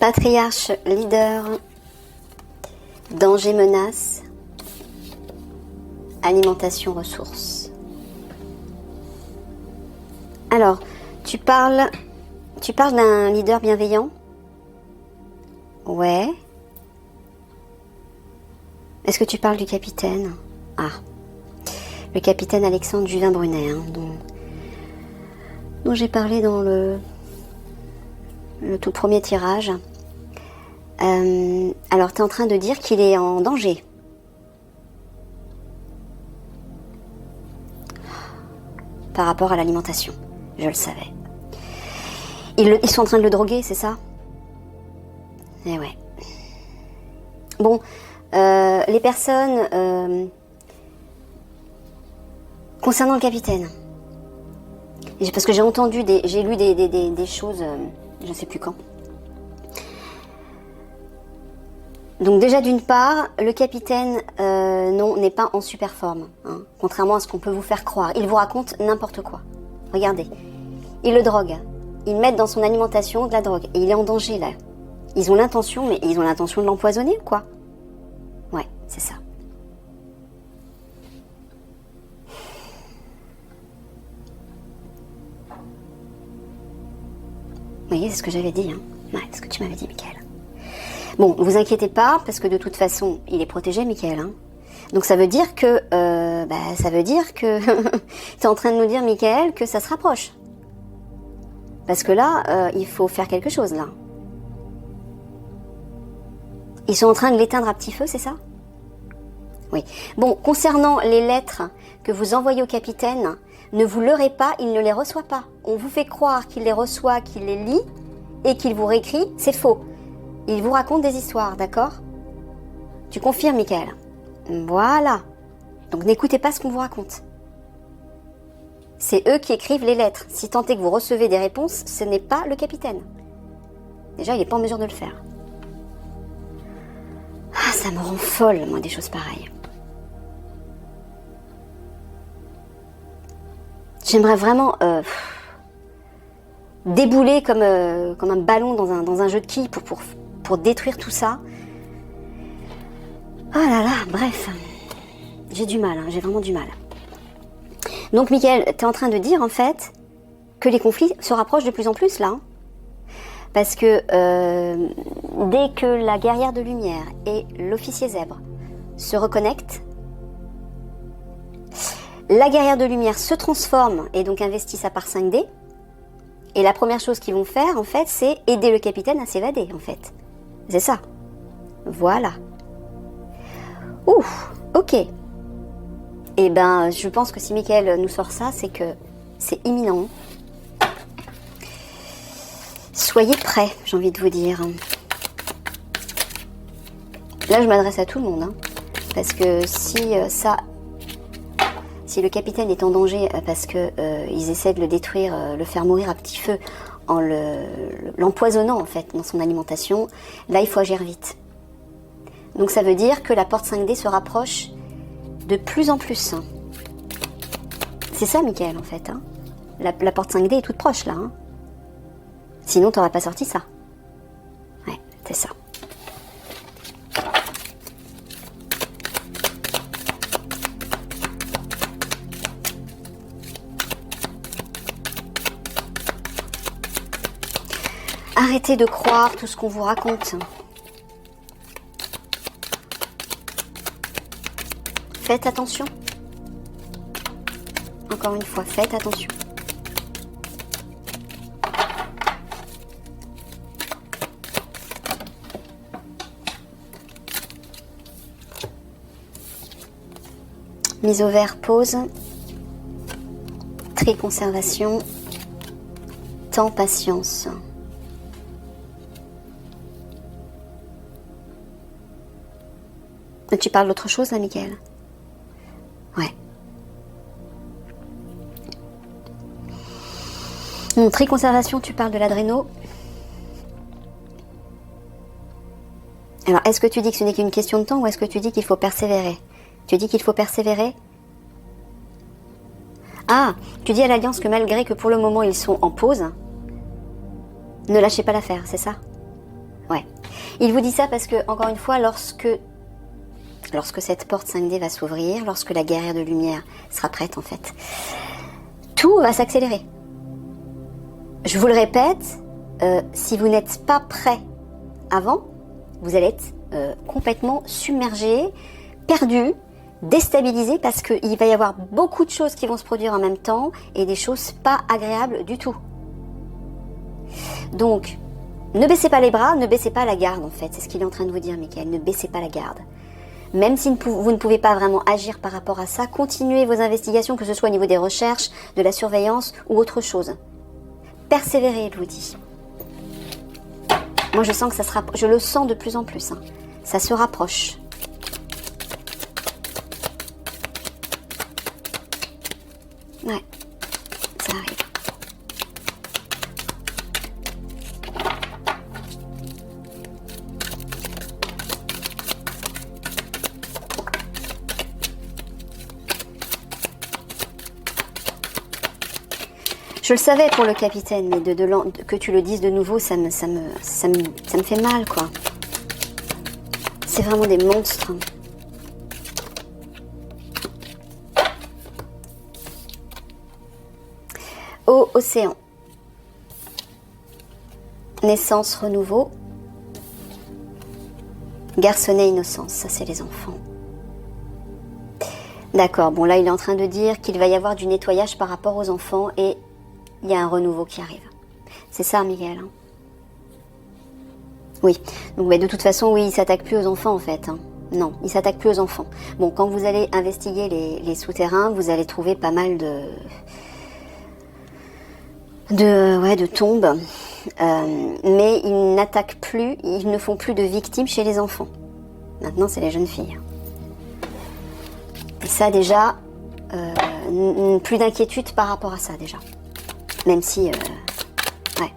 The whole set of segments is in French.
Patriarche, leader, danger, menace, alimentation, ressources. Alors, tu parles d'un leader bienveillant? Ouais. Est-ce que tu parles du capitaine? Ah, le capitaine Alexandre Juvin-Brunet, hein, dont j'ai parlé dans le tout premier tirage. Alors, tu es en train de dire qu'il est en danger. Par rapport à l'alimentation, je le savais. Ils sont en train de le droguer, c'est ça? Eh ouais. Bon, les personnes concernant le capitaine. Parce que j'ai lu des choses, je ne sais plus quand. Donc déjà d'une part, le capitaine non, n'est pas en super forme, hein, contrairement à ce qu'on peut vous faire croire. Il vous raconte n'importe quoi. Regardez, il le drogue. Ils mettent dans son alimentation de la drogue. Et il est en danger là. Ils ont l'intention de l'empoisonner ou quoi? Ouais, c'est ça. Vous voyez, c'est ce que j'avais dit, hein. Ouais, c'est ce que tu m'avais dit, Michael. Bon, vous inquiétez pas, parce que de toute façon, il est protégé, Michael, hein. Donc ça veut dire que t'es en train de nous dire, Michael, que ça se rapproche. Parce que là, il faut faire quelque chose, là. Ils sont en train de l'éteindre à petit feu, c'est ça? Oui. Bon, concernant les lettres que vous envoyez au capitaine, ne vous leurrez pas, il ne les reçoit pas. On vous fait croire qu'il les reçoit, qu'il les lit, et qu'il vous réécrit, c'est faux. Il vous raconte des histoires, d'accord? Tu confirmes, Michael? Voilà. Donc n'écoutez pas ce qu'on vous raconte. C'est eux qui écrivent les lettres. Si tant est que vous recevez des réponses, ce n'est pas le capitaine. Déjà, il n'est pas en mesure de le faire. Ah, ça me rend folle, moi, des choses pareilles. J'aimerais vraiment débouler comme un ballon dans un jeu de quilles pour détruire tout ça. Oh là là, bref. J'ai du mal, hein, j'ai vraiment du mal. Donc, Michael, tu es en train de dire, en fait, que les conflits se rapprochent de plus en plus, là. Hein, parce que dès que la guerrière de lumière et l'officier zèbre se reconnectent, la guerrière de lumière se transforme et donc investit sa part 5D. Et la première chose qu'ils vont faire, en fait, c'est aider le capitaine à s'évader, en fait. C'est ça. Voilà. Ouh, ok. Eh ben, je pense que si Michael nous sort ça, c'est que c'est imminent. Soyez prêts, j'ai envie de vous dire. Là, je m'adresse à tout le monde, hein, parce que si le capitaine est en danger parce que ils essaient de le détruire, le faire mourir à petit feu en l'empoisonnant en fait dans son alimentation, là il faut agir vite. Donc ça veut dire que la porte 5D se rapproche de plus en plus. C'est ça, Michael, en fait. Hein. La porte 5D est toute proche, là. Hein. Sinon, t'aurais pas sorti ça. Ouais, c'est ça. Arrêtez de croire tout ce qu'on vous raconte. Faites attention. Encore une fois, faites attention. Mise au vert, pause. Tri, conservation. Temps, patience. Tu parles d'autre chose là, Michael? Ouais. Tri, conservation, tu parles de l'adréno. Alors, est-ce que tu dis que ce n'est qu'une question de temps ou est-ce que tu dis qu'il faut persévérer? Tu dis qu'il faut persévérer? Ah, tu dis à l'Alliance que malgré que pour le moment ils sont en pause, ne lâchez pas l'affaire, c'est ça? Ouais. Il vous dit ça parce que, encore une fois, lorsque cette porte 5D va s'ouvrir, lorsque la guerrière de lumière sera prête, en fait, tout va s'accélérer. Je vous le répète, si vous n'êtes pas prêt avant, vous allez être complètement submergé, perdu, déstabilisé, parce qu'il va y avoir beaucoup de choses qui vont se produire en même temps et des choses pas agréables du tout. Donc, ne baissez pas les bras, ne baissez pas la garde en fait. C'est ce qu'il est en train de vous dire, Michael. Ne baissez pas la garde. Même si vous ne pouvez pas vraiment agir par rapport à ça, continuez vos investigations, que ce soit au niveau des recherches, de la surveillance ou autre chose. Persévérez, il vous dit. Moi, je sens que je le sens de plus en plus. Hein. Ça se rapproche. Ouais, ça arrive. Je le savais pour le capitaine, mais que tu le dises de nouveau, ça me fait mal, quoi. C'est vraiment des monstres. Ô océan. Naissance, renouveau. Garçonnet, innocence. Ça, c'est les enfants. D'accord, bon là, il est en train de dire qu'il va y avoir du nettoyage par rapport aux enfants et il y a un renouveau qui arrive. C'est ça, Miguel, hein? Oui. Donc, de toute façon, oui, il s'attaque plus aux enfants, en fait. Hein. Non, il s'attaque plus aux enfants. Bon, quand vous allez investiguer les souterrains, vous allez trouver pas mal de tombes. Mais ils n'attaquent plus, ils ne font plus de victimes chez les enfants. Maintenant, c'est les jeunes filles. Et ça, déjà, plus d'inquiétude par rapport à ça, déjà. Même si,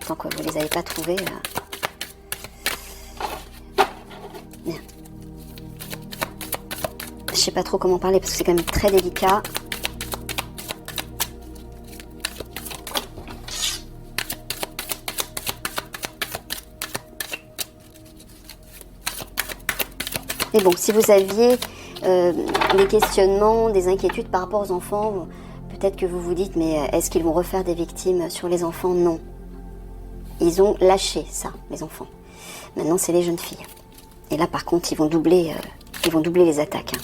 tant que vous ne les avez pas trouvés... Bien. Je sais pas trop comment parler, parce que c'est quand même très délicat. Mais bon, si vous aviez des questionnements, des inquiétudes par rapport aux enfants... Peut-être que vous vous dites, mais est-ce qu'ils vont refaire des victimes sur les enfants? Non. Ils ont lâché ça, les enfants. Maintenant, c'est les jeunes filles. Et là, par contre, ils vont doubler les attaques. Hein.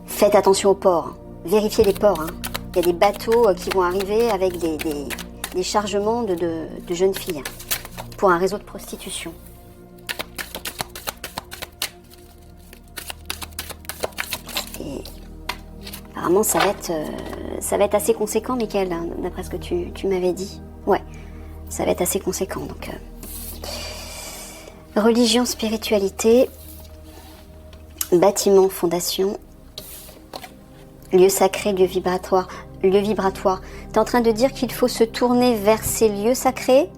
Faites attention aux ports. Hein. Vérifiez les ports. Hein. Il y a des bateaux qui vont arriver avec des chargements de jeunes filles pour un réseau de prostitution. Et apparemment, ça va être assez conséquent, Michael, hein, d'après ce que tu m'avais dit. Ouais, ça va être assez conséquent. Donc, religion, spiritualité, bâtiment, fondation, lieu sacré, lieu vibratoire. T'es en train de dire qu'il faut se tourner vers ces lieux sacrés?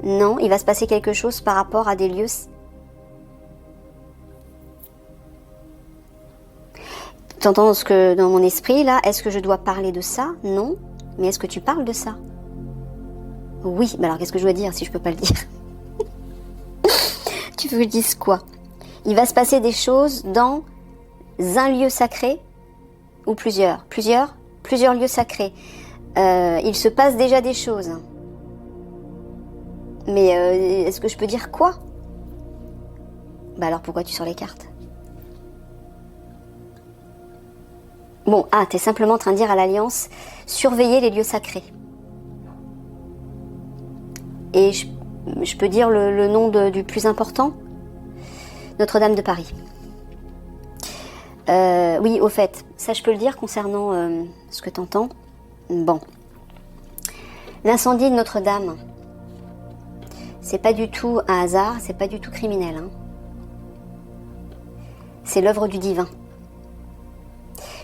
Non, il va se passer quelque chose par rapport à des lieux... T'entends ce que dans mon esprit là, est-ce que je dois parler de ça? Non. Mais est-ce que tu parles de ça? Oui. Alors qu'est-ce que je dois dire si je peux pas le dire? Tu veux que je dise quoi? Il va se passer des choses dans un lieu sacré ou plusieurs lieux sacrés. Il se passe déjà des choses. Mais est-ce que je peux dire quoi? Alors pourquoi tu sors les cartes? Bon, t'es simplement en train de dire à l'Alliance, surveillez les lieux sacrés. Et je peux dire le nom du plus important? Notre-Dame de Paris. Oui, au fait, ça je peux le dire concernant ce que t'entends. Bon. L'incendie de Notre-Dame, c'est pas du tout un hasard, c'est pas du tout criminel. Hein. C'est l'œuvre du divin.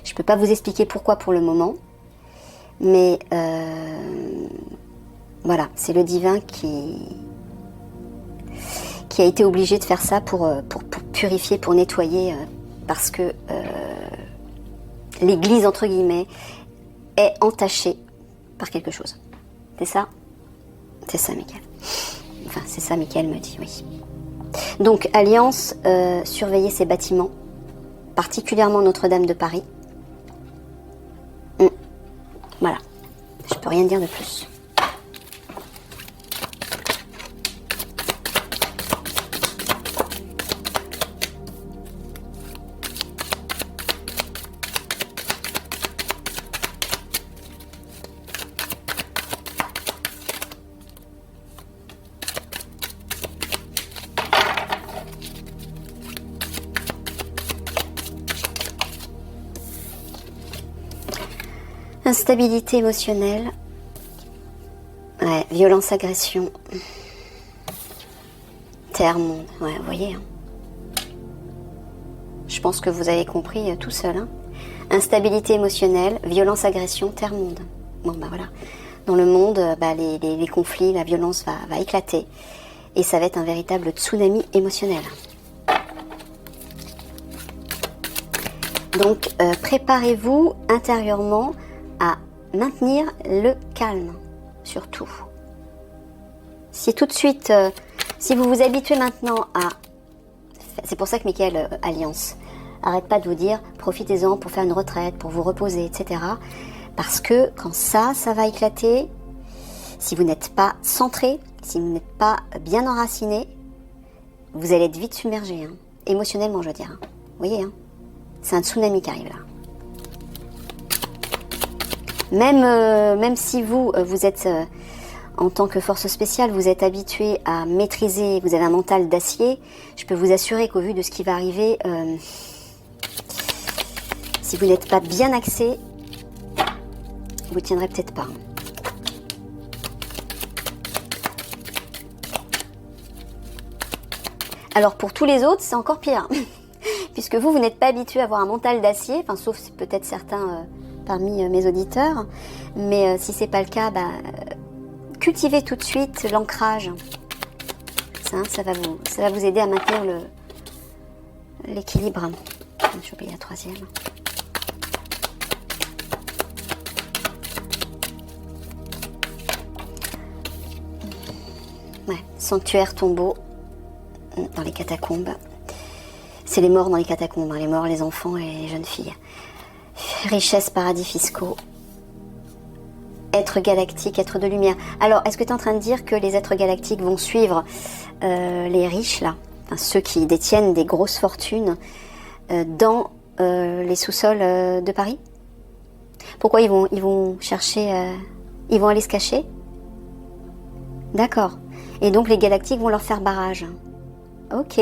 Je ne peux pas vous expliquer pourquoi pour le moment, mais voilà, c'est le divin qui a été obligé de faire ça pour purifier, pour nettoyer, parce que l'Église, entre guillemets, est entachée par quelque chose. C'est ça? C'est ça, Michael. Enfin, c'est ça, Michael me dit, oui. Donc, Alliance, surveillez ces bâtiments, particulièrement Notre-Dame de Paris. Voilà, je peux rien dire de plus. Instabilité émotionnelle, ouais, violence, agression, terre, monde, ouais, vous voyez. Hein. Je pense que vous avez compris tout seul. Hein. Instabilité émotionnelle, violence, agression, terre, monde. Bon, bah voilà. Dans le monde, les conflits, la violence va éclater. Et ça va être un véritable tsunami émotionnel. Donc, préparez-vous intérieurement à maintenir le calme, surtout. Si tout de suite, si vous vous habituez maintenant à... C'est pour ça que Michael Alliance arrête pas de vous dire, profitez-en pour faire une retraite, pour vous reposer, etc. Parce que quand ça va éclater, si vous n'êtes pas centré, si vous n'êtes pas bien enraciné, vous allez être vite submergé, hein, émotionnellement, je veux dire. Hein. Vous voyez, hein, c'est un tsunami qui arrive là. Même si vous êtes, en tant que force spéciale, vous êtes habitué à maîtriser, vous avez un mental d'acier, je peux vous assurer qu'au vu de ce qui va arriver, si vous n'êtes pas bien axé, vous ne tiendrez peut-être pas. Alors pour tous les autres, c'est encore pire, puisque vous n'êtes pas habitué à avoir un mental d'acier, enfin sauf peut-être certains... parmi mes auditeurs, mais si c'est pas le cas, cultivez tout de suite l'ancrage. Ça va vous aider à maintenir l'équilibre. J'ai oublié la troisième. Ouais, sanctuaire, tombeau dans les catacombes. C'est les morts dans les catacombes, hein, les morts, les enfants et les jeunes filles. Richesse, paradis fiscaux, êtres galactiques, êtres de lumière. Alors, est-ce que tu es en train de dire que les êtres galactiques vont suivre les riches, là, enfin, ceux qui détiennent des grosses fortunes, dans les sous-sols de Paris? Pourquoi ils vont chercher, ils vont aller se cacher? D'accord. Et donc, les galactiques vont leur faire barrage. Ok.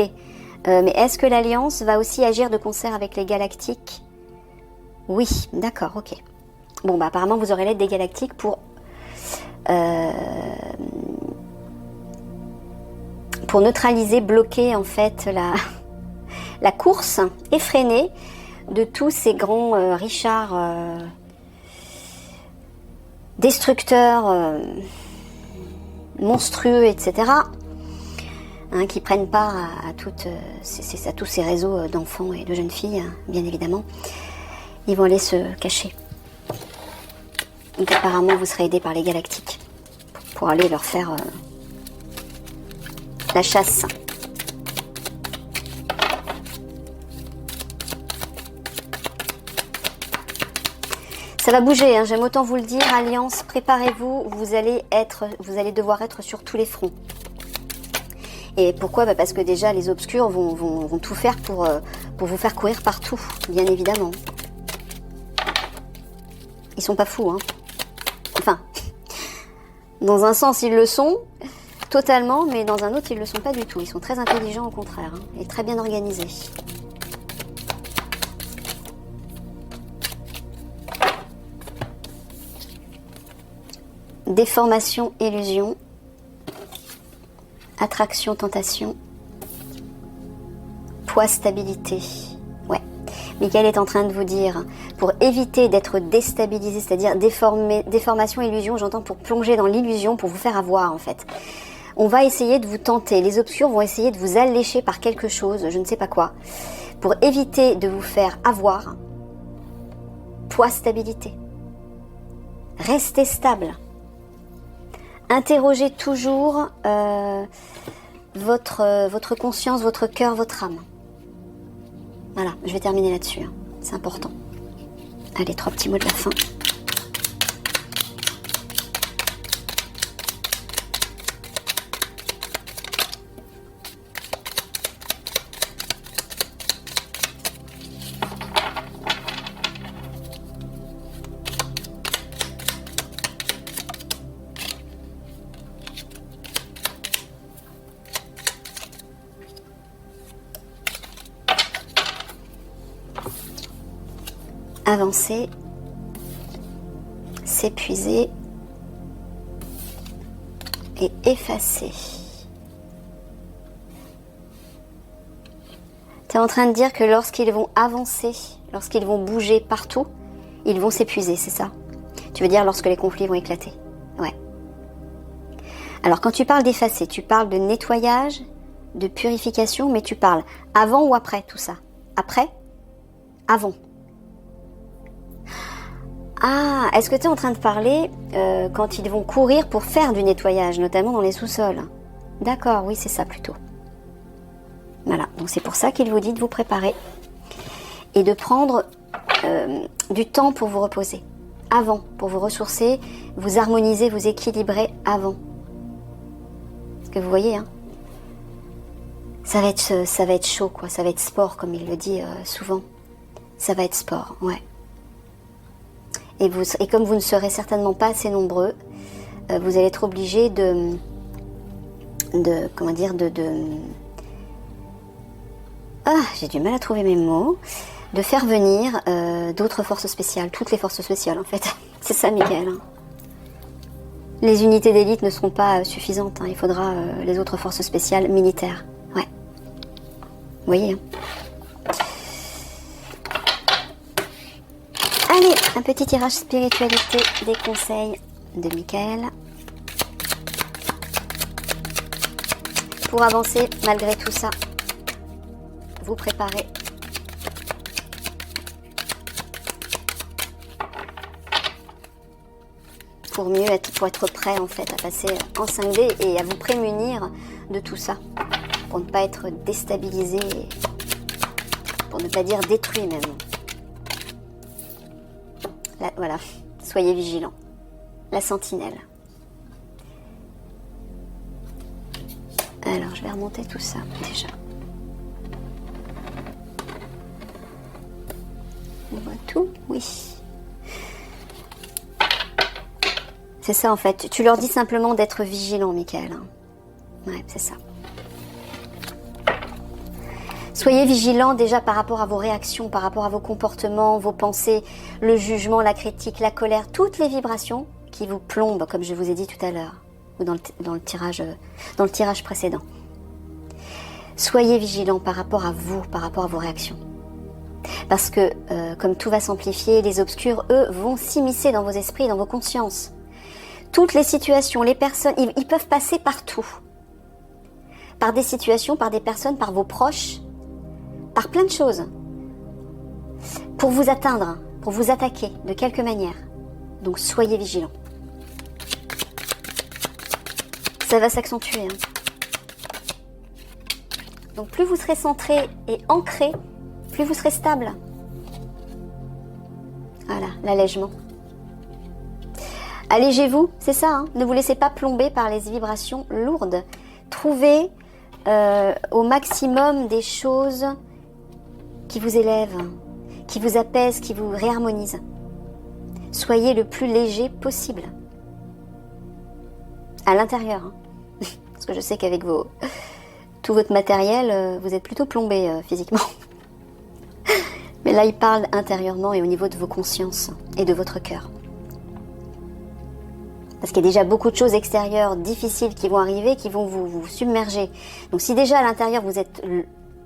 Mais est-ce que l'Alliance va aussi agir de concert avec les galactiques? Oui, d'accord, ok. Bon, apparemment, vous aurez l'aide des galactiques pour neutraliser, bloquer, en fait, la course effrénée de tous ces grands Richards destructeurs monstrueux, etc., hein, qui prennent part à tous ces réseaux d'enfants et de jeunes filles, hein, bien évidemment. Ils vont aller se cacher. Donc apparemment, vous serez aidé par les galactiques pour aller leur faire la chasse. Ça va bouger, hein, j'aime autant vous le dire. Alliance, préparez-vous, vous allez devoir être sur tous les fronts. Et pourquoi? Parce que déjà, les obscurs vont tout faire pour vous faire courir partout, bien évidemment. Ils sont pas fous, hein. Enfin, dans un sens, ils le sont, totalement, mais dans un autre, ils le sont pas du tout. Ils sont très intelligents, au contraire, hein, et très bien organisés. Déformation, illusion. Attraction, tentation. Poids, stabilité. Ouais. Michael est en train de vous dire, pour éviter d'être déstabilisé, c'est-à-dire déformation, illusion, j'entends pour plonger dans l'illusion, pour vous faire avoir en fait. On va essayer de vous tenter, les obscurs vont essayer de vous allécher par quelque chose, je ne sais pas quoi, pour éviter de vous faire avoir. Poids, stabilité. Restez stable. Interrogez toujours votre conscience, votre cœur, votre âme. Voilà, je vais terminer là-dessus, hein. C'est important. Allez, 3 petits mots de la fin. Avancer, s'épuiser et effacer. Tu es en train de dire que lorsqu'ils vont avancer, lorsqu'ils vont bouger partout, ils vont s'épuiser, c'est ça? Tu veux dire lorsque les conflits vont éclater? Ouais. Alors quand tu parles d'effacer, tu parles de nettoyage, de purification, mais tu parles avant ou après tout ça? Après? Avant. Ah, est-ce que tu es en train de parler quand ils vont courir pour faire du nettoyage, notamment dans les sous-sols? D'accord, oui, c'est ça plutôt. Voilà, donc c'est pour ça qu'il vous dit de vous préparer et de prendre du temps pour vous reposer, avant, pour vous ressourcer, vous harmoniser, vous équilibrer avant. Parce que vous voyez, hein, ça va être chaud, quoi, ça va être sport, comme il le dit souvent. Ça va être sport, ouais. Et comme vous ne serez certainement pas assez nombreux, vous allez être obligé j'ai du mal à trouver mes mots, de faire venir d'autres forces spéciales, toutes les forces spéciales en fait. C'est ça, Michael. Hein. Les unités d'élite ne seront pas suffisantes, hein. Il faudra les autres forces spéciales militaires. Ouais. Vous voyez, hein. Allez, un petit tirage spiritualité des conseils de Michael. Pour avancer malgré tout ça, vous préparez. Pour être prêt en fait à passer en 5D et à vous prémunir de tout ça. Pour ne pas être déstabilisé, pour ne pas dire détruit même. Là, voilà, soyez vigilants. La sentinelle. Alors, je vais remonter tout ça, déjà. On voit tout? Oui. C'est ça, en fait. Tu leur dis simplement d'être vigilants, Michael. Ouais, c'est ça. Soyez vigilants déjà par rapport à vos réactions, par rapport à vos comportements, vos pensées, le jugement, la critique, la colère, toutes les vibrations qui vous plombent, comme je vous ai dit tout à l'heure, ou dans le tirage précédent. Soyez vigilants par rapport à vous, par rapport à vos réactions. Parce que, comme tout va s'amplifier, les obscurs, eux, vont s'immiscer dans vos esprits, dans vos consciences. Toutes les situations, les personnes, ils peuvent passer partout. Par des situations, par des personnes, par vos proches, par plein de choses, pour vous atteindre, pour vous attaquer de quelque manière. Donc soyez vigilants. Ça va s'accentuer. Hein. Donc plus vous serez centré et ancré, plus vous serez stable. Voilà, l'allègement. Allégez-vous, c'est ça. Hein. Ne vous laissez pas plomber par les vibrations lourdes. Trouvez au maximum des choses qui vous élèvent, qui vous apaisent, qui vous réharmonisent. Soyez le plus léger possible. À l'intérieur. Hein. Parce que je sais qu'avec tout votre matériel, vous êtes plutôt plombé physiquement. Mais là, il parle intérieurement et au niveau de vos consciences et de votre cœur. Parce qu'il y a déjà beaucoup de choses extérieures difficiles qui vont arriver, qui vont vous submerger. Donc si déjà à l'intérieur vous êtes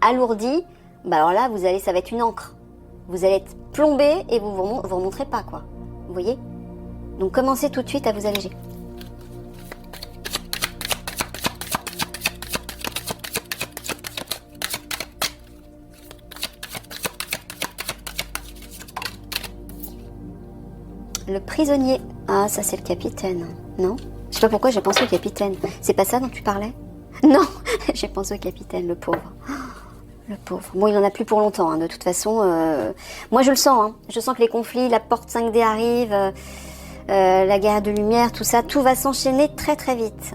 alourdi, bah alors là ça va être une encre. Vous allez être plombé et vous remonterez pas, quoi. Vous voyez? Donc commencez tout de suite à vous alléger. Le prisonnier. Ah, ça c'est le capitaine, non? Je sais pas pourquoi j'ai pensé au capitaine. C'est pas ça dont tu parlais? Non, j'ai pensé au capitaine, le pauvre. Le pauvre. Bon, il en a plus pour longtemps, hein, de toute façon. Moi, je le sens. Hein. Je sens que les conflits, la porte 5D arrive, la guerre de lumière, tout ça, tout va s'enchaîner très très vite.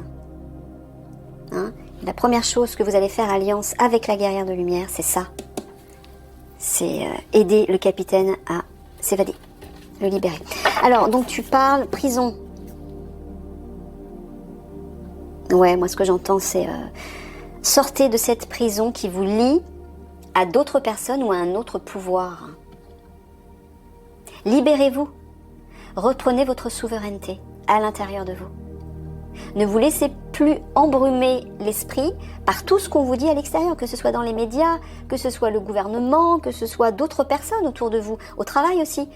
Hein. La première chose que vous allez faire alliance avec la guerrière de lumière, c'est ça. C'est aider le capitaine à s'évader, le libérer. Alors, donc tu parles prison. Ouais, moi ce que j'entends c'est sortez de cette prison qui vous lie à d'autres personnes ou à un autre pouvoir. Libérez-vous. Reprenez votre souveraineté à l'intérieur de vous. Ne vous laissez plus embrumer l'esprit par tout ce qu'on vous dit à l'extérieur, que ce soit dans les médias, que ce soit le gouvernement, que ce soit d'autres personnes autour de vous, au travail aussi.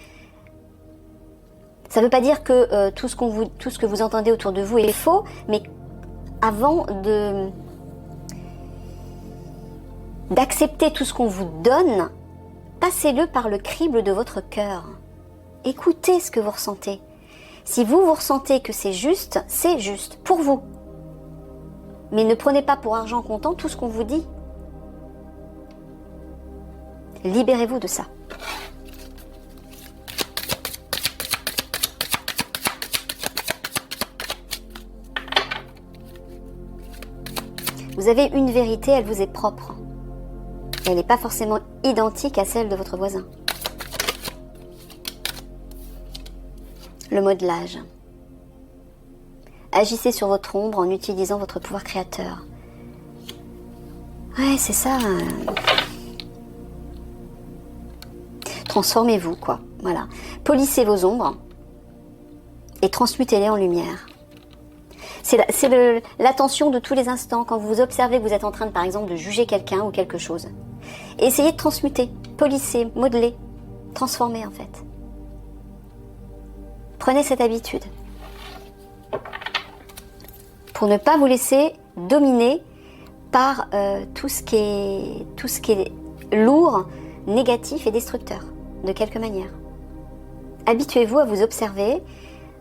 Ça ne veut pas dire que tout ce que vous entendez autour de vous est faux, mais avant d'accepter tout ce qu'on vous donne, passez-le par le crible de votre cœur. Écoutez ce que vous ressentez. Si vous ressentez que c'est juste pour vous. Mais ne prenez pas pour argent comptant tout ce qu'on vous dit. Libérez-vous de ça. Vous avez une vérité, elle vous est propre. Elle n'est pas forcément identique à celle de votre voisin. Le modelage. Agissez sur votre ombre en utilisant votre pouvoir créateur. Ouais, c'est ça. Transformez-vous, quoi. Voilà. Polissez vos ombres et transmutez-les en lumière. C'est l'attention de tous les instants. Quand vous observez que vous êtes en train, par exemple, de juger quelqu'un ou quelque chose. Essayez de transmuter, polisser, modeler, transformer, en fait. Prenez cette habitude. Pour ne pas vous laisser dominer par tout ce qui est lourd, négatif et destructeur, de quelque manière. Habituez-vous à vous observer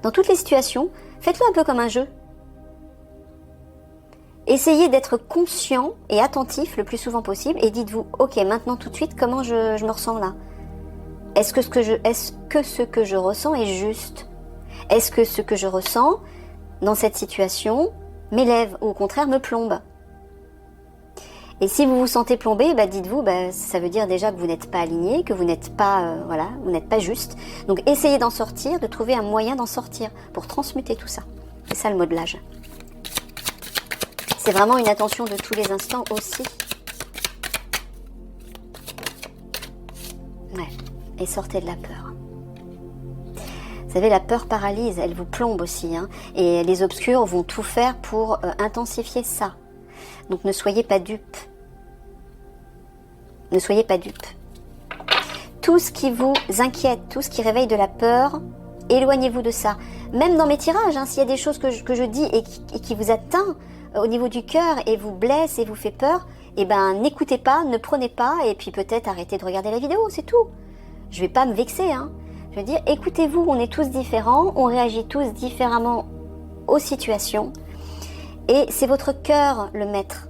dans toutes les situations. Faites-le un peu comme un jeu. Essayez d'être conscient et attentif le plus souvent possible et dites-vous, ok, maintenant tout de suite, comment je me ressens là? Est-ce que ce que je ressens est juste? Est-ce que ce que je ressens dans cette situation m'élève ou au contraire me plombe? Et si vous vous sentez plombé, dites-vous, ça veut dire déjà que vous n'êtes pas aligné, que vous n'êtes pas, vous n'êtes pas juste. Donc essayez d'en sortir, de trouver un moyen d'en sortir pour transmuter tout ça. C'est ça le modelage. C'est vraiment une attention de tous les instants aussi. Ouais, et sortez de la peur. Vous savez, la peur paralyse, elle vous plombe aussi. Hein, et les obscurs vont tout faire pour intensifier ça. Donc ne soyez pas dupes. Ne soyez pas dupes. Tout ce qui vous inquiète, tout ce qui réveille de la peur, éloignez-vous de ça. Même dans mes tirages, hein, s'il y a des choses que je dis et qui vous atteint au niveau du cœur et vous blesse et vous fait peur, n'écoutez pas, ne prenez pas et puis peut-être arrêtez de regarder la vidéo, c'est tout. Je vais pas me vexer, hein. Je veux dire, écoutez-vous, on est tous différents, on réagit tous différemment aux situations et c'est votre cœur le maître.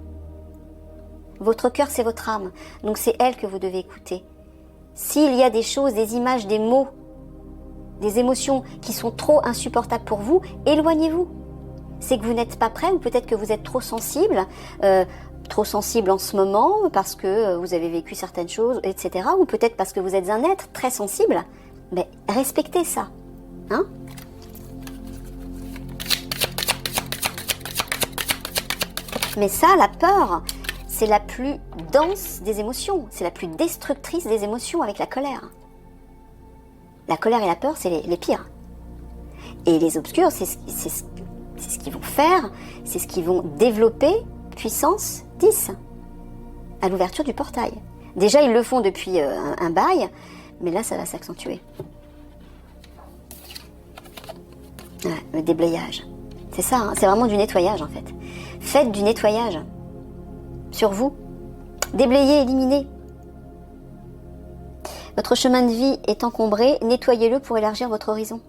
Votre cœur, c'est votre âme, donc c'est elle que vous devez écouter. S'il y a des choses, des images, des mots, des émotions qui sont trop insupportables pour vous, éloignez-vous. C'est que vous n'êtes pas prêt ou peut-être que vous êtes trop sensible en ce moment parce que vous avez vécu certaines choses, etc. Ou peut-être parce que vous êtes un être très sensible. Mais respectez ça. Hein? Mais ça, la peur, c'est la plus dense des émotions. C'est la plus destructrice des émotions avec la colère. La colère et la peur, c'est les pires. Et les obscurs, c'est ce qu'ils vont faire, c'est ce qu'ils vont développer, puissance 10, à l'ouverture du portail. Déjà, ils le font depuis un bail, mais là, ça va s'accentuer. Ouais, le déblayage. C'est ça, hein, c'est vraiment du nettoyage, en fait. Faites du nettoyage sur vous. Déblayez, éliminez. Votre chemin de vie est encombré, nettoyez-le pour élargir votre horizon.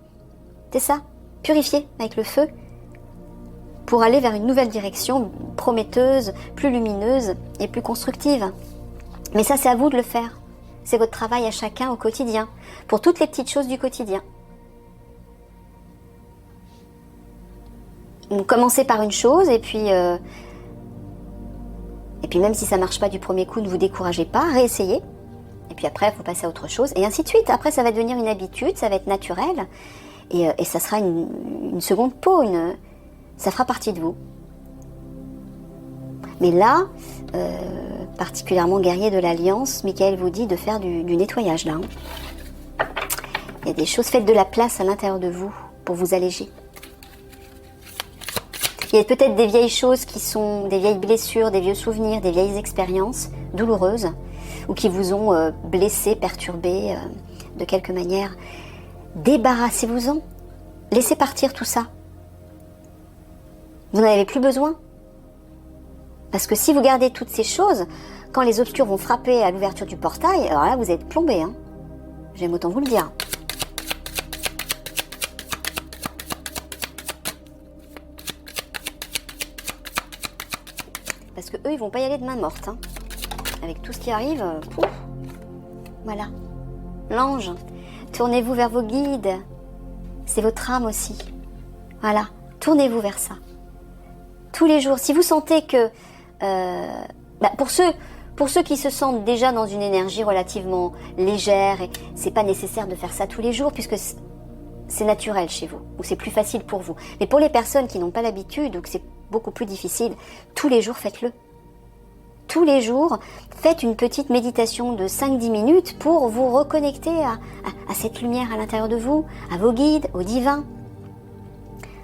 C'est ça, purifiez avec le feu pour aller vers une nouvelle direction prometteuse, plus lumineuse et plus constructive. Mais ça, c'est à vous de le faire. C'est votre travail à chacun au quotidien, pour toutes les petites choses du quotidien. Donc, commencez par une chose et puis même si ça ne marche pas du premier coup, ne vous découragez pas, réessayez. Et puis après, vous passez à autre chose et ainsi de suite. Après, ça va devenir une habitude, ça va être naturel et ça sera une seconde peau, ça fera partie de vous. Mais là, particulièrement guerrier de l'Alliance, Michael vous dit de faire du nettoyage là. Il y a des choses, faites de la place à l'intérieur de vous pour vous alléger. Il y a peut-être des vieilles choses qui sont des vieilles blessures, des vieux souvenirs, des vieilles expériences douloureuses ou qui vous ont blessé, perturbé de quelque manière. Débarrassez-vous-en. Laissez partir tout ça. Vous n'en avez plus besoin. Parce que si vous gardez toutes ces choses, quand les obscurs vont frapper à l'ouverture du portail, alors là vous êtes plombé. Hein. J'aime autant vous le dire. Parce que eux, ils vont pas y aller de main morte. Hein. Avec tout ce qui arrive, voilà. L'ange, tournez-vous vers vos guides. C'est votre âme aussi. Voilà, tournez-vous vers ça. Tous les jours, si vous sentez que... pour ceux qui se sentent déjà dans une énergie relativement légère, c'est pas nécessaire de faire ça tous les jours, puisque c'est naturel chez vous, ou c'est plus facile pour vous. Mais pour les personnes qui n'ont pas l'habitude, ou que c'est beaucoup plus difficile, tous les jours faites-le. Tous les jours, faites une petite méditation de 5-10 minutes pour vous reconnecter à cette lumière à l'intérieur de vous, à vos guides, au divin,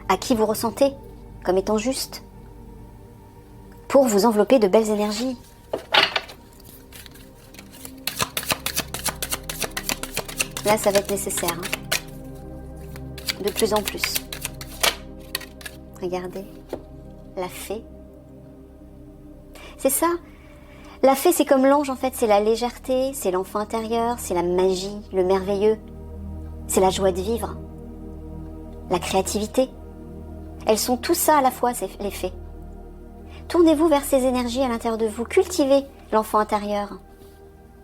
à qui vous ressentez comme étant juste, pour vous envelopper de belles énergies. Là, ça va être nécessaire, hein. De plus en plus. Regardez, la fée. C'est ça. La fée, c'est comme l'ange, en fait. C'est la légèreté, c'est l'enfant intérieur, c'est la magie, le merveilleux. C'est la joie de vivre, la créativité. Elles sont tout ça à la fois, les fées. Tournez-vous vers ces énergies à l'intérieur de vous. Cultivez l'enfant intérieur.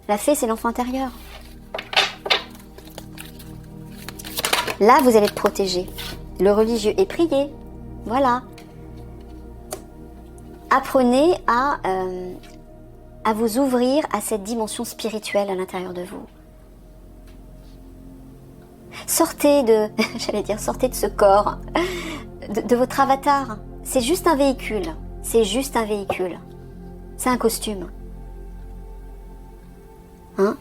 La fée, c'est l'enfant intérieur. Là, vous allez être protégé. Le religieux est prié. Voilà. Apprenez à vous ouvrir à cette dimension spirituelle à l'intérieur de vous. Sortez de, sortez de ce corps, de votre avatar. C'est juste un véhicule. C'est juste un véhicule. C'est un costume. Hein?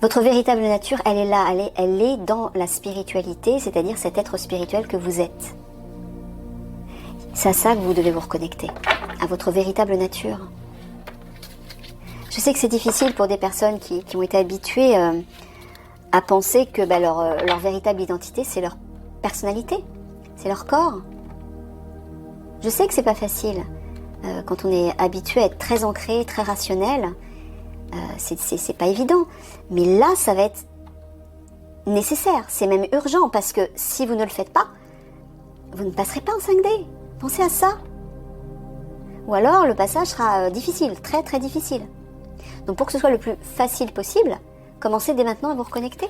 Votre véritable nature, elle est là, elle est dans la spiritualité, c'est-à-dire cet être spirituel que vous êtes. C'est à ça que vous devez vous reconnecter, à votre véritable nature. Je sais que c'est difficile pour des personnes qui ont été habituées à penser que leur véritable identité, c'est leur personnalité, c'est leur corps. Je sais que c'est pas facile. Quand on est habitué à être très ancré, très rationnel, c'est pas évident. Mais là, ça va être nécessaire, c'est même urgent, parce que si vous ne le faites pas, vous ne passerez pas en 5D. Pensez à ça. Ou alors, le passage sera difficile, très très difficile. Donc pour que ce soit le plus facile possible, commencez dès maintenant à vous reconnecter.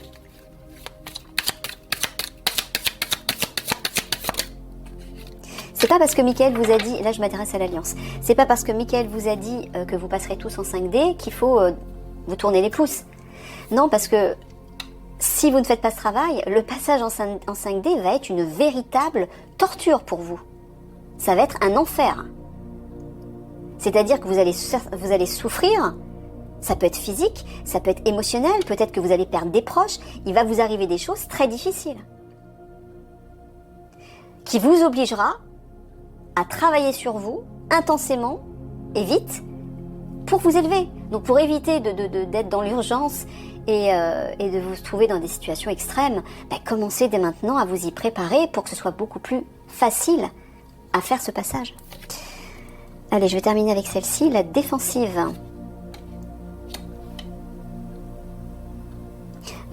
C'est pas parce que Michael vous a dit, là je m'adresse à l'Alliance, c'est pas parce que Michael vous a dit que vous passerez tous en 5D qu'il faut vous tourner les pouces. Non, parce que si vous ne faites pas ce travail, le passage en 5D va être une véritable torture pour vous. Ça va être un enfer. C'est-à-dire que vous allez souffrir, ça peut être physique, ça peut être émotionnel, peut-être que vous allez perdre des proches, il va vous arriver des choses très difficiles qui vous obligera à travailler sur vous intensément et vite pour vous élever. Donc pour éviter d'être dans l'urgence et de vous trouver dans des situations extrêmes, commencez dès maintenant à vous y préparer pour que ce soit beaucoup plus facile à faire ce passage. Allez, je vais terminer avec celle-ci, la défensive.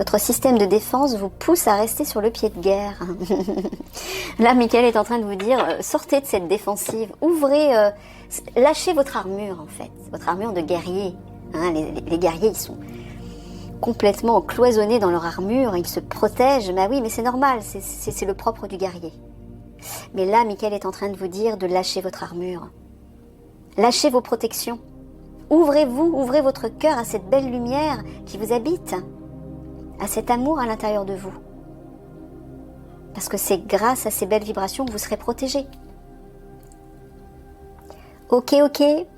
Votre système de défense vous pousse à rester sur le pied de guerre. Là, Michael est en train de vous dire, sortez de cette défensive, ouvrez, lâchez votre armure en fait, votre armure de guerrier. Hein, les guerriers, ils sont complètement cloisonnés dans leur armure, ils se protègent. Bah oui, mais c'est normal, c'est le propre du guerrier. Mais là, Michael est en train de vous dire de lâcher votre armure. Lâchez vos protections. Ouvrez-vous, ouvrez votre cœur à cette belle lumière qui vous habite, à cet amour à l'intérieur de vous. Parce que c'est grâce à ces belles vibrations que vous serez protégé. Ok.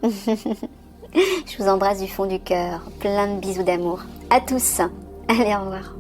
Je vous embrasse du fond du cœur. Plein de bisous d'amour. À tous. Allez, au revoir.